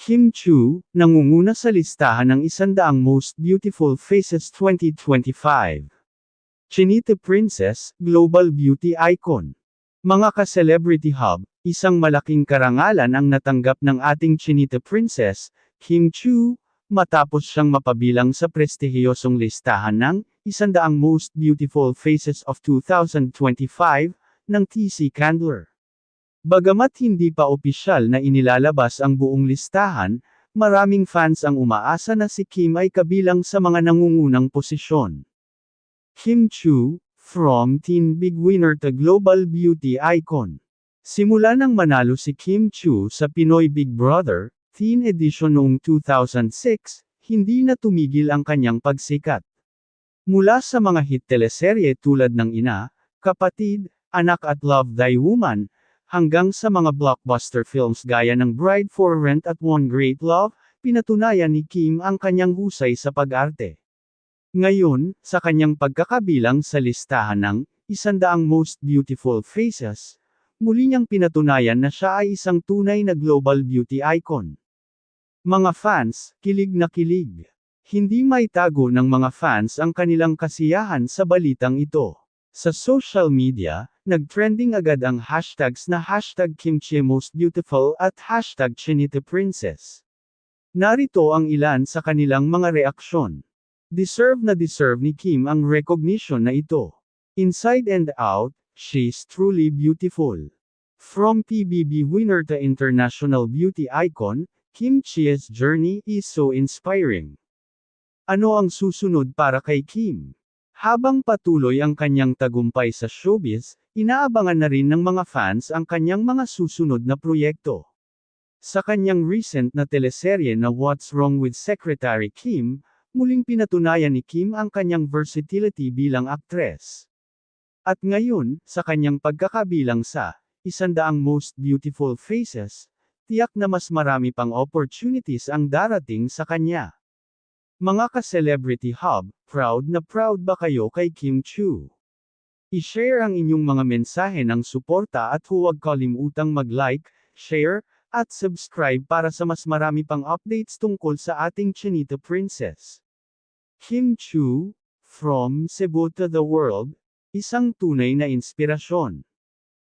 Kim Chu, nangunguna sa listahan ng 100 Most Beautiful Faces 2025. Chinita Princess, Global Beauty Icon. Mga ka-celebrity hub, isang malaking karangalan ang natanggap ng ating Chinita Princess, Kim Chu, matapos siyang mapabilang sa prestihiyosong listahan ng 100 Most Beautiful Faces of 2025 ng TC Candler. Bagamat hindi pa opisyal na inilalabas ang buong listahan, maraming fans ang umaasa na si Kim ay kabilang sa mga nangungunang posisyon. Kim Chu, from Teen Big Winner to Global Beauty Icon. Simula nang manalo si Kim Chu sa Pinoy Big Brother, Teen Edition noong 2006, hindi na tumigil ang kanyang pagsikat. Mula sa mga hit teleserye tulad ng Ina, Kapatid, Anak at Love Thy Woman, hanggang sa mga blockbuster films gaya ng Bride for Rent at One Great Love, pinatunayan ni Kim ang kanyang husay sa pag-arte. Ngayon, sa kanyang pagkakabilang sa listahan ng 100 Most Beautiful Faces, muli niyang pinatunayan na siya ay isang tunay na global beauty icon. Mga fans, kilig na kilig. Hindi maitago ng mga fans ang kanilang kasiyahan sa balitang ito. Sa social media, nag-trending agad ang hashtags na #KimChiMostBeautiful at #ChinitaPrincess. Narito ang ilan sa kanilang mga reaksyon. Deserve ni Kim ang recognition na ito. Inside and out, she's truly beautiful. From PBB winner to international beauty icon, Kim Chia's journey is so inspiring. Ano ang susunod para kay Kim? Habang patuloy ang kanyang tagumpay sa showbiz, inaabangan na rin ng mga fans ang kanyang mga susunod na proyekto. Sa kanyang recent na teleserye na What's Wrong with Secretary Kim, muling pinatunayan ni Kim ang kanyang versatility bilang aktres. At ngayon, sa kanyang pagkakabilang sa 100 Most Beautiful Faces, tiyak na mas marami pang opportunities ang darating sa kanya. Mga ka-celebrity hub, proud ba kayo kay Kim Chu? I-share ang inyong mga mensahe ng suporta at huwag kalimutang mag-like, share, at subscribe para sa mas marami pang updates tungkol sa ating Chinita Princess. Kim Chu, from Cebu to the world, isang tunay na inspirasyon.